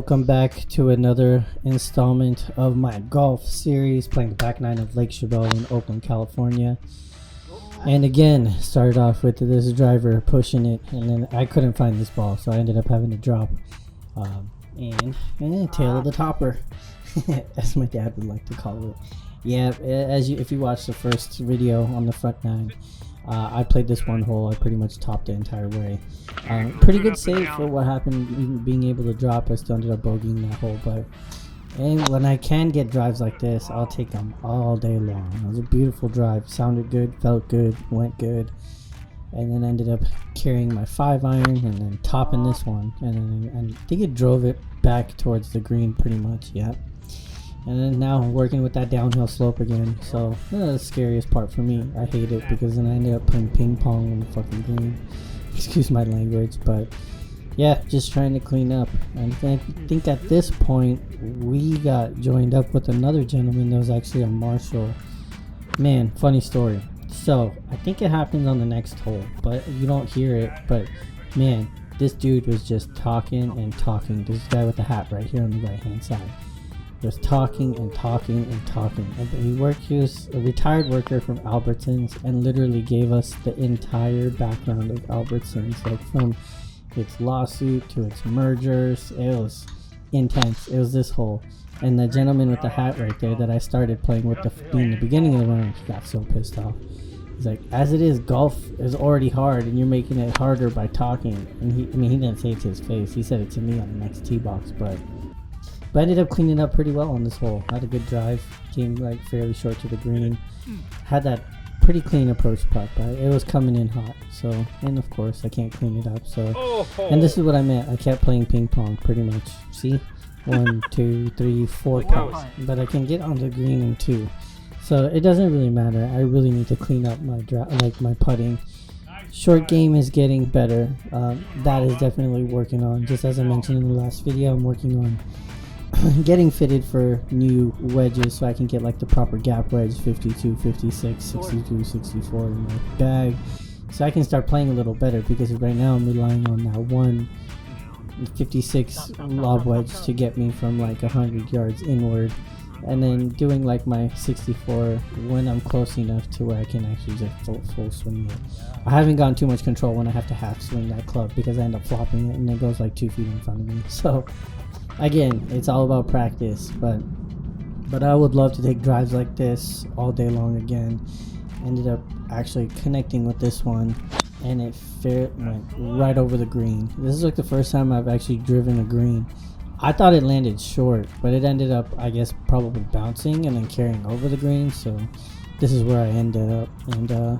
Welcome back to another installment of my golf series, playing the back nine of Lake Chabot in Oakland, California. And again, started off with this driver pushing it, and then I couldn't find this ball, so I ended up having to drop and tail of the topper, as my dad would like to call it. Yeah, if you watch the first video on the front nine, I played this one hole. I pretty much topped the entire way. Pretty good save for what happened, being able to drop. I still ended up bogeying that hole, but when I can get drives like this, I'll take them all day long. It was a beautiful drive. Sounded good, felt good, went good, and then ended up carrying my 5-iron and then topping this one, and I think it drove it back towards the green pretty much. Yeah. And then now I'm working with that downhill slope again, so that's the scariest part for me. I hate it because then I ended up playing ping pong on the fucking green. Excuse my language, but yeah, just trying to clean up. And I think at this point we got joined up with another gentleman that was actually a marshal. Man, funny story. So I think it happens on the next hole, but you don't hear it. But man, this dude was just talking and talking. This guy with the hat right here on the right hand side. Just talking and talking and talking. He was a retired worker from Albertsons and literally gave us the entire background of Albertsons, like from its lawsuit to its mergers. It was intense. It was this hole. And the gentleman with the hat right there that I started playing with in the beginning of the round, he got so pissed off. He's like, as it is, golf is already hard and you're making it harder by talking. And he didn't say it to his face. He said it to me on the next tee box, but I ended up cleaning up pretty well on this hole. Had a good drive, came like fairly short to the green. Had that pretty clean approach putt, but it was coming in hot. So, and of course I can't clean it up. So, and this is what I meant. I kept playing ping pong pretty much. See, 1, 2, 3, 4 putts, but I can get on the green in 2. So it doesn't really matter. I really need to clean up my my putting. Short game is getting better. That is definitely working on. Just as I mentioned in the last video, I'm working on getting fitted for new wedges so I can get like the proper gap wedge, 52, 56, 62, 64 in my bag, so I can start playing a little better, because right now I'm relying on that one 56 lob wedge to get me from like 100 yards inward, and then doing like my 64 when I'm close enough to where I can actually just full swing it. I haven't gotten too much control when I have to half swing that club, because I end up flopping it and it goes like 2 feet in front of me. So again, it's all about practice, but I would love to take drives like this all day long again. Ended up actually connecting with this one, and it went right over the green. This is like the first time I've actually driven a green. I thought it landed short, but it ended up, I guess, probably bouncing and then carrying over the green. So this is where I ended up, and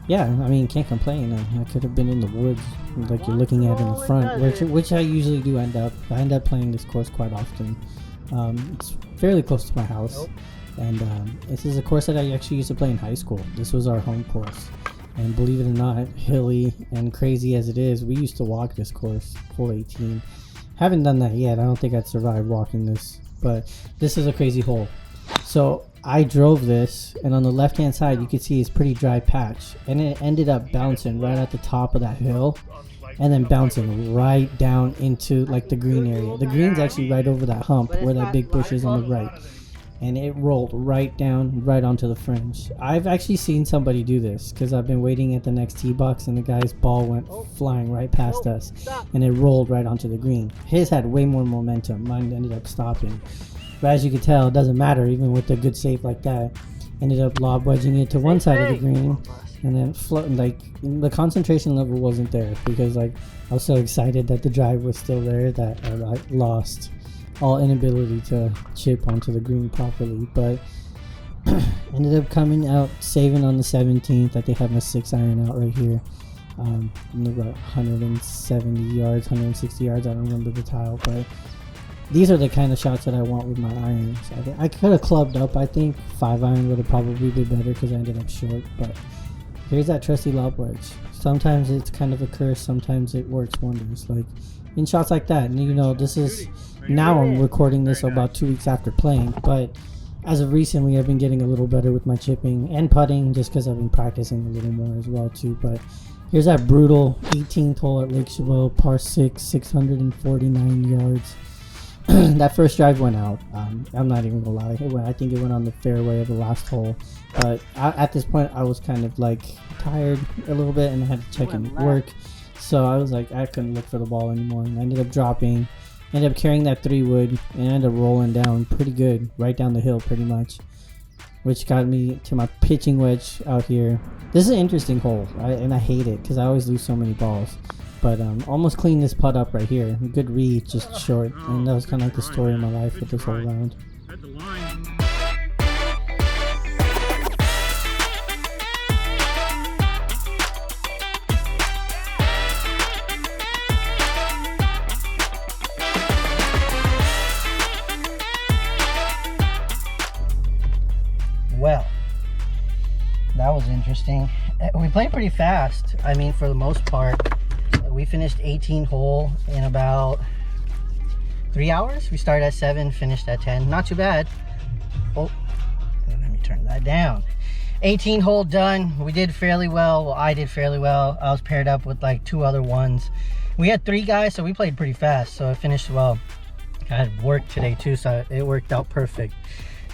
yeah, I mean, can't complain. I could have been in the woods, like you're looking at in the front, which I usually do end up. I end up playing this course quite often. It's fairly close to my house, and this is a course that I actually used to play in high school. This was our home course, and believe it or not, hilly and crazy as it is, we used to walk this course full 18. Haven't done that yet. I don't think I'd survive walking this, but this is a crazy hole. So I drove this, and on the left hand side you can see it's pretty dry patch, and it ended up bouncing right at the top of that hill and then bouncing right down into like the green area. The green's actually right over that hump where that big bush is on the right, and it rolled right down right onto the fringe. I've actually seen somebody do this, because I've been waiting at the next tee box and the guy's ball went flying right past us and it rolled right onto the green. His had way more momentum. Mine ended up stopping. But as you can tell, it doesn't matter, even with a good save like that. Ended up lob wedging it to one side of the green, and then like the concentration level wasn't there, because like I was so excited that the drive was still there that I lost all inability to chip onto the green properly. But ended up coming out saving on the 17th. I think I have my 6-iron out right here. About 170 yards, 160 yards. I don't remember the tile, but these are the kind of shots that I want with my irons. I could have clubbed up. I think 5-iron would have probably been better, because I ended up short. But here's that trusty lob wedge. Sometimes it's kind of a curse. Sometimes it works wonders. Like in shots like that. And you know, this is, now I'm recording this about 2 weeks after playing. But as of recently, I've been getting a little better with my chipping and putting, just because I've been practicing a little more as well too. But here's that brutal 18th hole at Lake Chabot, par 6, 649 yards. that first drive went out. I'm not even gonna lie. I think it went on the fairway of the last hole. But at this point, I was kind of like tired a little bit, and I had to check in work. So I was like, I couldn't look for the ball anymore, and I ended up dropping. Ended up carrying that 3-wood, and ended up rolling down pretty good, right down the hill, pretty much, which got me to my pitching wedge out here. This is an interesting hole, and I hate it because I always lose so many balls. But almost cleaned this putt up right here. Good read, just short. And that was kind of like the story of my life with this whole round. Well, that was interesting. We played pretty fast. I mean, for the most part. We finished 18 hole in about 3 hours. We started at 7, finished at 10. Not too bad. Oh, let me turn that down. 18 hole done. We did fairly well. Well, I did fairly well. I was paired up with like 2 other ones. We had 3 guys, so we played pretty fast. So it finished well. I had work today too, so it worked out perfect.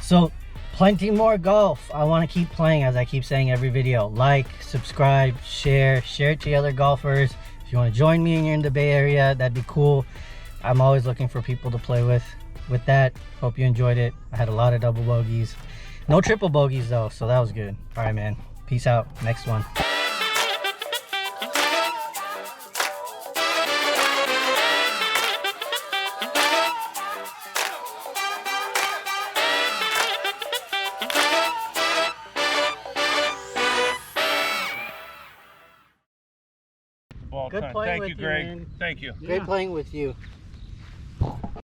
So plenty more golf. I want to keep playing, as I keep saying every video. Like, subscribe, share it to other golfers. If you want to join me and you're in the Bay Area, that'd be cool. I'm always looking for people to play with. With that, hope you enjoyed it. I had a lot of double bogeys. No triple bogeys though, so that was good. All right, man. Peace out. Next one. Good Good time. playing Thank with you, Greg. man. Thank you. Great playing with you.